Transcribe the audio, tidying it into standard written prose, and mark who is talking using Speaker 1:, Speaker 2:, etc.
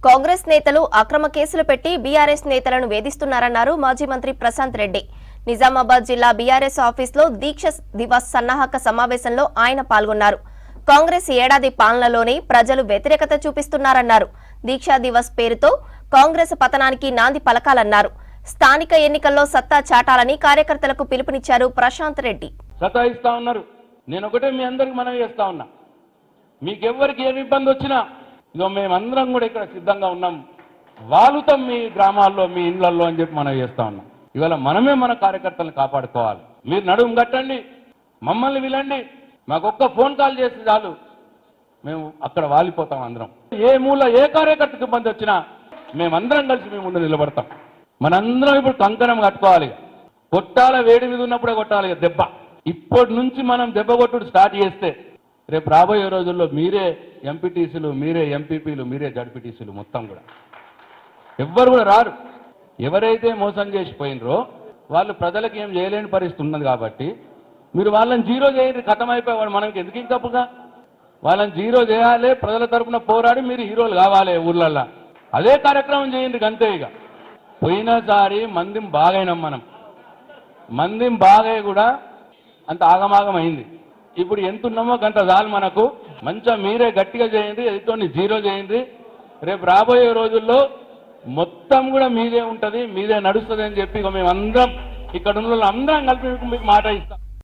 Speaker 1: కాంగ్రెస్ నేతలు అక్రమ కేసులు పెట్టి బీఆర్ఎస్ నేతలను వేధిస్తున్నారన్నారు మాజీ మంత్రి ప్రశాంత్ రెడ్డి. నిజామాబాద్ జిల్లా బీఆర్ఎస్ ఆఫీసులో దీక్ష దివస్ సన్నాహక సమావేశంలో ఆయన పాల్గొన్నారు. కాంగ్రెస్ ఏడాది పాలనలోనే ప్రజలు వ్యతిరేకత చూపిస్తున్నారన్నారు. దీక్షా దివస్ పేరుతో కాంగ్రెస్ పతనానికి నాంది పలకాలన్నారు. స్థానిక ఎన్నికల్లో సత్తా చాటాలని కార్యకర్తలకు పిలుపునిచ్చారు ప్రశాంత్ రెడ్డి.
Speaker 2: సతాయిస్తా ఉన్నారు. నేను ఒకటే మీ అందరికి మనవి చేస్తా ఉన్నా, మీకెవ్వరికి ఏ ఇబ్బంది వచ్చినా ఇదో మేమందరం కూడా ఇక్కడ సిద్ధంగా ఉన్నాం, వాలుతాం మీ గ్రామాల్లో మీ ఇండ్లలో అని చెప్పి మనం చేస్తా ఉన్నాం. ఇవాళ మనమే మన కార్యకర్తలను కాపాడుకోవాలి. మీరు నడుము కట్టండి, మమ్మల్ని విలండి, మాకు ఒక్క ఫోన్ కాల్ చేసి చాలు, మేము అక్కడ వాలిపోతాం. అందరం ఏ మూల ఏ కార్యకర్తకు ఇబ్బంది వచ్చినా మేమందరం కలిసి మీ ముందు నిలబడతాం. మనందరం ఇప్పుడు కంకణం కట్టుకోవాలి. కొట్టాల వేడి మీద ఉన్నప్పుడే కొట్టాలి దెబ్బ. ఇప్పటి నుంచి మనం దెబ్బ కొట్టుడు స్టార్ట్ చేస్తే రేపు రాబోయే రోజుల్లో మీరే ఎంపీటీసీలు, మీరే ఎంపీపీలు, మీరే జడ్పీటీసీలు మొత్తం కూడా ఎవ్వరు కూడా రారు. ఎవరైతే మోసం చేసిపోయినరో వాళ్ళు ప్రజలకు ఏం చేయలేని పరిస్థితి ఉన్నది కాబట్టి మీరు వాళ్ళని జీరో చేయండి, ఖతం అయిపోయేవాడు. మనకి ఎందుకు ఇంకప్పుగా వాళ్ళని జీరో చేయాలి, ప్రజల తరఫున పోరాడి మీరు హీరోలు కావాలి ఊర్లల్లో. అదే కార్యక్రమం చేయండి అంతే. ఇక పోయినసారి మందిం బాగైనాం, మనం మందిం బాగా కూడా అంత ఆగమాగం అయింది. ఇప్పుడు ఎంత ఉన్నామో గంట చాలు మనకు. మంచిగా మీరే గట్టిగా చేయండి, ఎదుటోని జీరో చేయండి. రేపు రాబోయే రోజుల్లో మొత్తం కూడా మీదే ఉంటుంది, మీదే నడుస్తుంది అని చెప్పి మేమందరం ఇక్కడ ఉన్న అందరం కలిపి మీకు మాట ఇస్తాం.